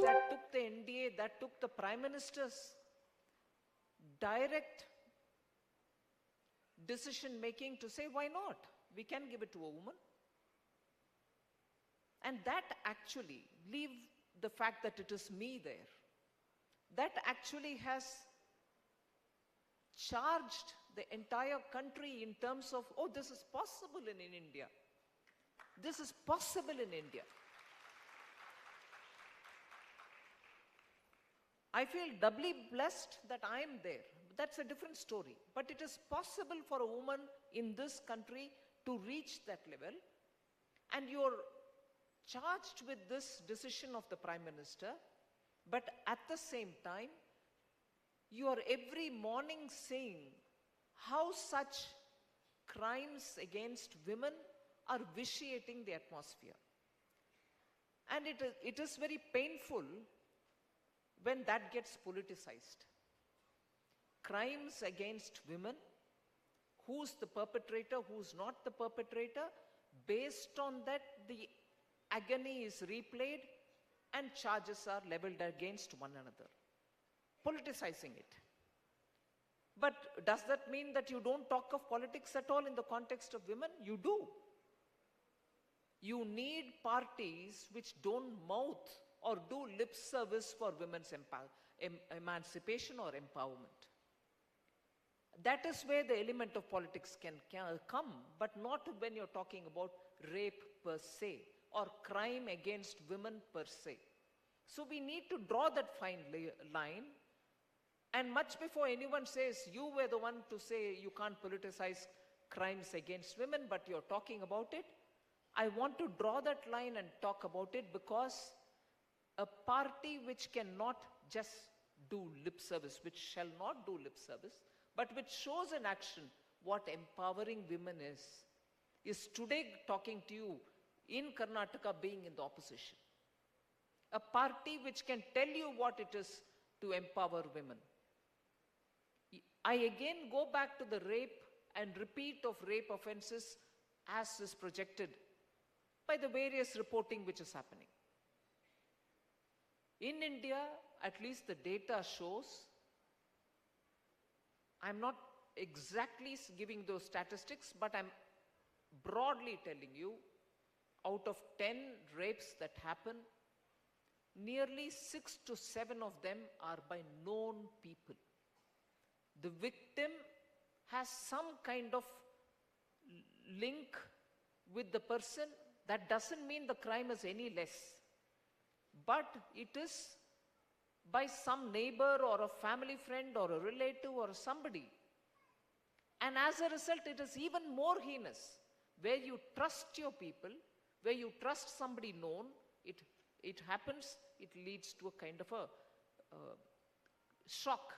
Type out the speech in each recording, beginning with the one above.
that took the NDA, that took the Prime Minister's direct decision making to say, why not? We can give it to a woman. And that actually, leave the fact that it is me there, that actually has charged the entire country in terms of, oh, this is possible in India. This is possible in India. I feel doubly blessed that I am there. That's a different story. But it is possible for a woman in this country to reach that level. And you're charged with this decision of the Prime Minister. But at the same time, you are every morning saying how such crimes against women are vitiating the atmosphere. And it is very painful when that gets politicized. Crimes against women, who's the perpetrator, who's not the perpetrator, based on that the agony is replayed and charges are leveled against one another. Politicizing it. But does that mean that you don't talk of politics at all in the context of women? You do. You need parties which don't mouth or do lip service for women's emancipation or empowerment. That is where the element of politics can come, but not when you're talking about rape per se or crime against women per se. So we need to draw that fine line. And much before anyone says, you were the one to say you can't politicize crimes against women, but you're talking about it, I want to draw that line and talk about it, because a party which cannot just do lip service, which shall not do lip service, but which shows in action what empowering women is today talking to you in Karnataka being in the opposition. A party which can tell you what it is to empower women. I again go back to the rape and repeat of rape offenses as is projected by the various reporting which is happening. In India, at least the data shows, I'm not exactly giving those statistics, but I'm broadly telling you, out of 10 rapes that happen, nearly 6 to 7 of them are by known people. The victim has some kind of link with the person. That doesn't mean the crime is any less. But it is by some neighbor or a family friend or a relative or somebody. And as a result, it is even more heinous. Where you trust your people, where you trust somebody known, it happens, it leads to a kind of a shock.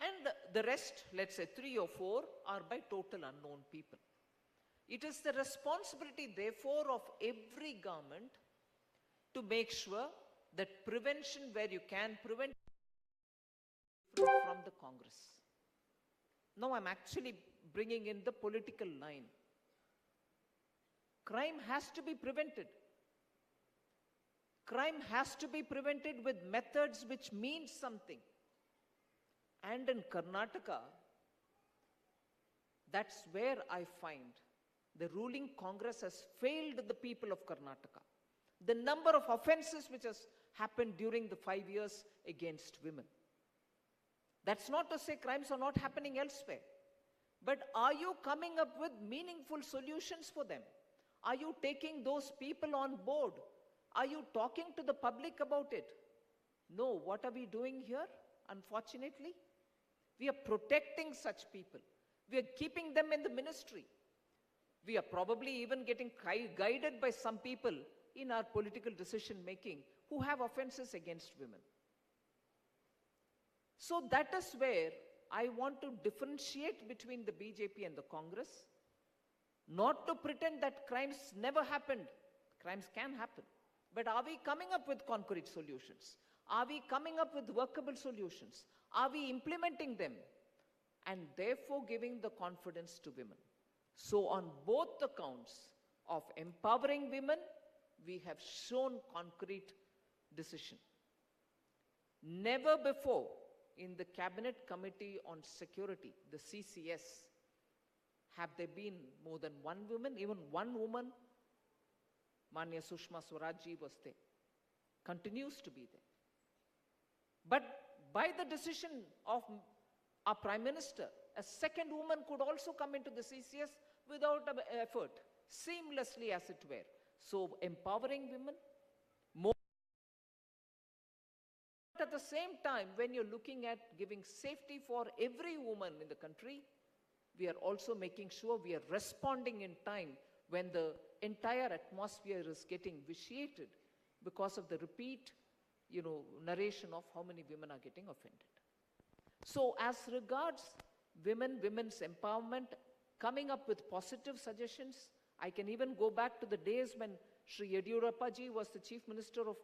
And the rest, let's say 3 or 4, are by total unknown people. It is the responsibility, therefore, of every government to make sure that prevention, where you can prevent, from the Congress. Now I'm actually bringing in the political line. Crime has to be prevented. Crime has to be prevented with methods which mean something. And in Karnataka, that's where I find the ruling Congress has failed the people of Karnataka. The number of offenses which has happened during the 5 years against women. That's not to say crimes are not happening elsewhere. But are you coming up with meaningful solutions for them? Are you taking those people on board? Are you talking to the public about it? No, what are we doing here, unfortunately? We are protecting such people. We are keeping them in the ministry. We are probably even getting guided by some people in our political decision making who have offenses against women. So that is where I want to differentiate between the BJP and the Congress, not to pretend that crimes never happened. Crimes can happen. But are we coming up with concrete solutions? Are we coming up with workable solutions? Are we implementing them? And therefore giving the confidence to women. So on both the counts of empowering women, we have shown concrete decision. Never before in the Cabinet Committee on Security, the CCS, have there been more than one woman, even one woman. Manya Sushma Swarajji was there, continues to be there. But by the decision of our Prime Minister, a second woman could also come into the CCS without effort, seamlessly as it were. So empowering women, more. But at the same time, when you're looking at giving safety for every woman in the country, we are also making sure we are responding in time when the entire atmosphere is getting vitiated because of the repeat, narration of how many women are getting offended. So as regards women, women's empowerment, coming up with positive suggestions, I can even go back to the days when Sri Yediyurappa ji was the Chief Minister of